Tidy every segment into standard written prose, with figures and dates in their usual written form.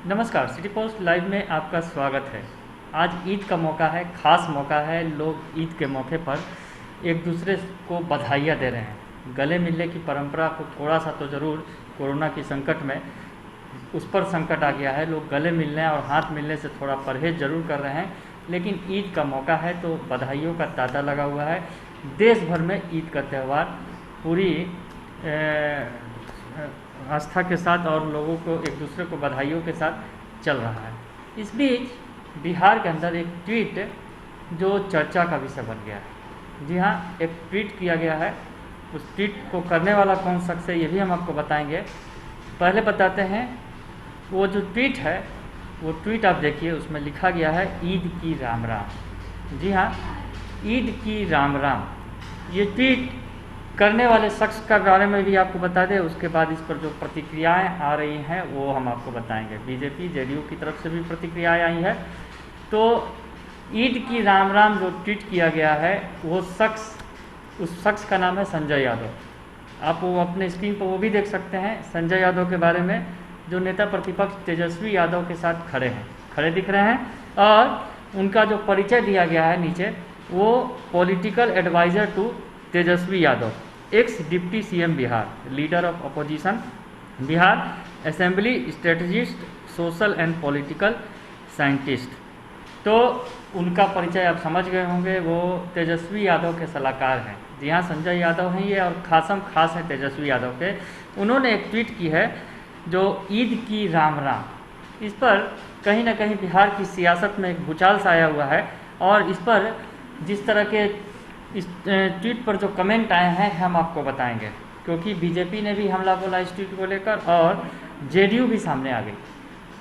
नमस्कार, city post live में आपका स्वागत है। आज ईद का मौका है, ख़ास मौका है। लोग ईद के मौके पर एक दूसरे को बधाइयाँ दे रहे हैं। गले मिलने की परंपरा को थोड़ा सा तो ज़रूर कोरोना की संकट में उस पर संकट आ गया है। लोग गले मिलने और हाथ मिलने से थोड़ा परहेज ज़रूर कर रहे हैं, लेकिन ईद का मौका है तो बधाइयों का तांता लगा हुआ है। देश भर में ईद का त्यौहार पूरी आस्था के साथ और लोगों को एक दूसरे को बधाइयों के साथ चल रहा है। इस बीच बिहार के अंदर एक ट्वीट जो चर्चा का विषय बन गया है। जी हाँ, एक ट्वीट किया गया है। उस ट्वीट को करने वाला कौन शख्स है ये भी हम आपको बताएंगे। पहले बताते हैं वो जो ट्वीट है, वो ट्वीट आप देखिए, उसमें लिखा गया है ईद की राम राम। जी हाँ, ईद की राम राम। ये ट्वीट करने वाले शख्स का बारे में भी आपको बता दें। उसके बाद इस पर जो प्रतिक्रियाएं आ रही हैं वो हम आपको बताएंगे। बीजेपी जेडीयू की तरफ से भी प्रतिक्रियाएं आई है। तो ईद की राम राम जो ट्वीट किया गया है वो उस शख्स का नाम है संजय यादव। आप वो अपने स्क्रीन पर वो भी देख सकते हैं संजय यादव के बारे में, जो नेता प्रतिपक्ष तेजस्वी यादव के साथ खड़े दिख रहे हैं। और उनका जो परिचय दिया गया है नीचे, वो political advisor to Tejashwi Yadav, ex deputy CM Bihar, leader of opposition Bihar, assembly strategist, social and political scientist. तो उनका परिचय आप समझ गए होंगे, वो तेजस्वी यादव के सलाहकार हैं। जी हाँ, संजय यादव हैं ये, और खास है तेजस्वी यादव के। उन्होंने एक ट्वीट की है जो ईद की राम राम। इस पर कहीं ना कहीं बिहार की सियासत में एक भूचाल सा आया हुआ है। और इस पर जिस तरह के इस ट्वीट पर जो कमेंट आए हैं हम आपको बताएंगे, क्योंकि बीजेपी ने भी हमला बोला इस ट्वीट को लेकर और जेडीयू भी सामने आ गई।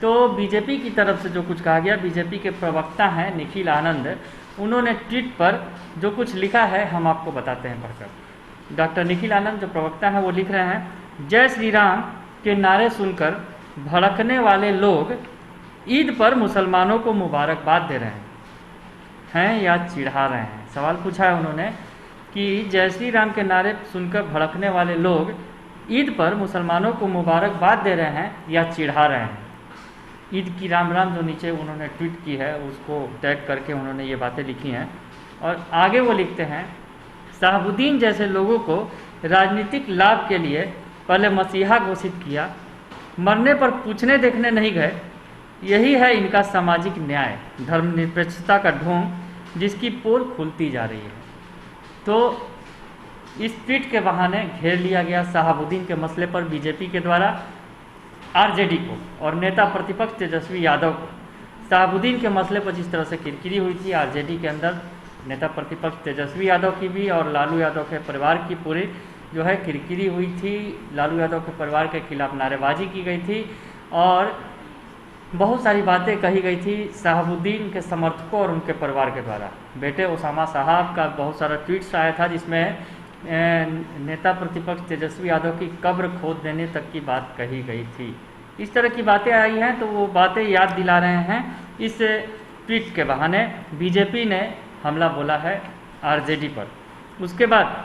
तो बीजेपी की तरफ से जो कुछ कहा गया, बीजेपी के प्रवक्ता हैं निखिल आनंद, उन्होंने ट्वीट पर जो कुछ लिखा है हम आपको बताते हैं पढ़कर। डॉक्टर निखिल आनंद जो प्रवक्ता हैं वो लिख रहे हैं, जय श्री राम के नारे सुनकर भड़कने वाले लोग ईद पर मुसलमानों को मुबारकबाद दे रहे हैं या चिढ़ा रहे हैं। सवाल पूछा है उन्होंने कि जय श्री राम के नारे सुनकर भड़कने वाले लोग ईद पर मुसलमानों को मुबारकबाद दे रहे हैं या चिढ़ा रहे हैं। ईद की राम राम जो नीचे उन्होंने ट्वीट की है उसको टैग करके उन्होंने ये बातें लिखी हैं। और आगे वो लिखते हैं, शहाबुद्दीन जैसे लोगों को राजनीतिक लाभ के लिए पहले मसीहा घोषित किया, मरने पर पूछने देखने नहीं गए। यही है इनका सामाजिक न्याय, धर्मनिरपेक्षता का ढोंग जिसकी पोल खुलती जा रही है। तो इस ट्वीट के बहाने घेर लिया गया शहाबुद्दीन के मसले पर बीजेपी के द्वारा आरजेडी को और नेता प्रतिपक्ष तेजस्वी यादव को। शहाबुद्दीन के मसले पर जिस तरह से किरकिरी हुई थी आरजेडी के अंदर, नेता प्रतिपक्ष तेजस्वी यादव की भी और लालू यादव के परिवार की पूरी जो है किरकिरी हुई थी। लालू यादव के परिवार के खिलाफ नारेबाजी की गई थी और बहुत सारी बातें कही गई थी शहाबुद्दीन के समर्थकों और उनके परिवार के द्वारा। बेटे ओसामा साहब का बहुत सारा ट्वीट्स आया था जिसमें नेता प्रतिपक्ष तेजस्वी यादव की कब्र खोद देने तक की बात कही गई थी। इस तरह की बातें आई हैं, तो वो बातें याद दिला रहे हैं इस ट्वीट के बहाने। बीजेपी ने हमला बोला है आरजेडी पर। उसके बाद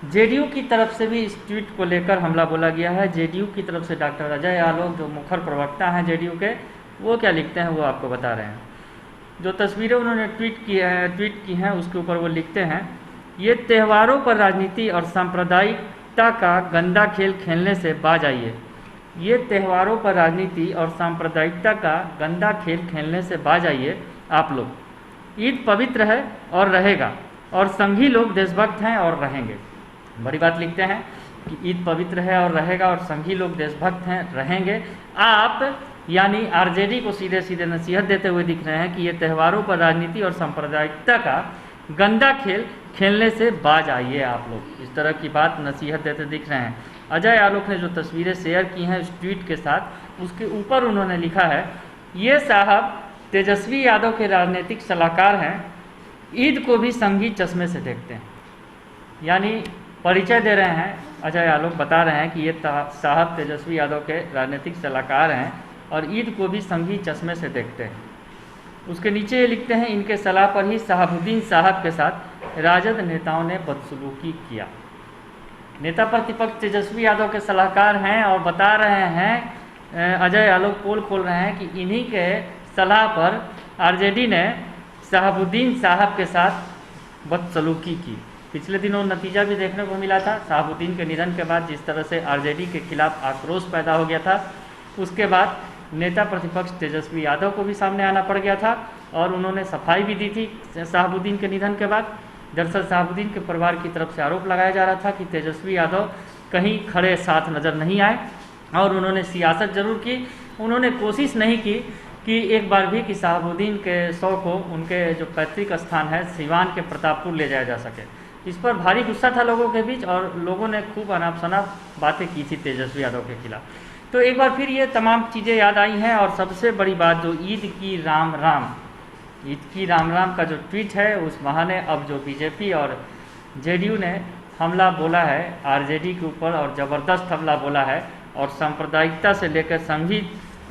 जेडीयू की तरफ से भी इस ट्वीट को लेकर हमला बोला गया है। जेडीयू की तरफ से डॉक्टर अजय आलोक जो मुखर प्रवक्ता हैं जेडीयू के, वो क्या लिखते हैं वो आपको बता रहे हैं। जो तस्वीरें उन्होंने ट्वीट की हैं उसके ऊपर वो लिखते हैं, ये त्योहारों पर राजनीति और सांप्रदायिकता का गंदा खेल खेलने से बाज आइए। ये त्योहारों पर राजनीति और सांप्रदायिकता का गंदा खेल खेलने से बाज आइए आप लोग। ईद पवित्र है और रहेगा, और संघी लोग देशभक्त हैं और रहेंगे। बड़ी बात लिखते हैं कि ईद पवित्र है और रहेगा और संघी लोग देशभक्त हैं रहेंगे। आप यानी आरजेडी को सीधे सीधे नसीहत देते हुए दिख रहे हैं कि ये त्योहारों पर राजनीति और सांप्रदायिकता का गंदा खेल खेलने से बाज आइए आप लोग। इस तरह की बात नसीहत देते दिख रहे हैं। अजय आलोक ने जो तस्वीरें शेयर की हैं इस ट्वीट के साथ, उसके ऊपर उन्होंने लिखा है, ये साहब तेजस्वी यादव के राजनीतिक सलाहकार हैं, ईद को भी संघी चश्मे से देखते हैं। यानी परिचय दे रहे हैं अजय आलोक, बता रहे हैं कि ये साहब तेजस्वी यादव के राजनीतिक सलाहकार हैं और ईद को भी संघी चश्मे से देखते हैं। उसके नीचे ये लिखते हैं, इनके सलाह पर ही शहाबुद्दीन साहब के साथ राजद नेताओं ने बदसलूकी किया। नेता प्रतिपक्ष तेजस्वी यादव के सलाहकार हैं और बता रहे हैं अजय आलोक पोल खोल रहे हैं कि इन्हीं के सलाह पर आरजेडी ने शहाबुद्दीन साहब के साथ बदसलूकी की। पिछले दिनों नतीजा भी देखने को मिला था। शहाबुद्दीन के निधन के बाद जिस तरह से आरजेडी के खिलाफ आक्रोश पैदा हो गया था, उसके बाद नेता प्रतिपक्ष तेजस्वी यादव को भी सामने आना पड़ गया था और उन्होंने सफाई भी दी थी शहाबुद्दीन के निधन के बाद। दरअसल शहाबुद्दीन के परिवार की तरफ से आरोप लगाया जा रहा था कि तेजस्वी यादव कहीं खड़े साथ नज़र नहीं आए और उन्होंने सियासत जरूर की, उन्होंने कोशिश नहीं की कि एक बार भी कि शहाबुद्दीन के शव को उनके जो पैतृक स्थान है सिवान के प्रतापपुर ले जाया जा सके। इस पर भारी गुस्सा था लोगों के बीच और लोगों ने खूब अनाप शनाप बातें की थी तेजस्वी यादव के खिलाफ। तो एक बार फिर ये तमाम चीज़ें याद आई हैं और सबसे बड़ी बात जो ईद की राम राम का जो ट्वीट है उस बहाने अब जो बीजेपी और जेडीयू ने हमला बोला है आरजेडी के ऊपर और ज़बरदस्त हमला बोला है और सांप्रदायिकता से लेकर संघी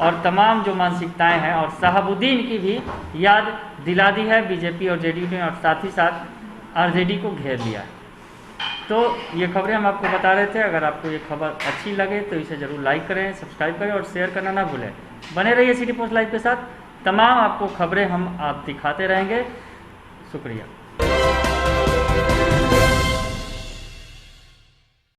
और तमाम जो मानसिकताएं हैं और शहाबुद्दीन की भी याद दिला दी है बीजेपी और जेडीयू ने और साथ ही साथ आरजेडी को घेर लिया है। तो ये खबरें हम आपको बता रहे थे। अगर आपको ये खबर अच्छी लगे तो इसे ज़रूर लाइक करें, सब्सक्राइब करें और शेयर करना ना भूलें। बने रहिए सिटी पोस्ट लाइव के साथ, तमाम आपको खबरें हम आप दिखाते रहेंगे। शुक्रिया।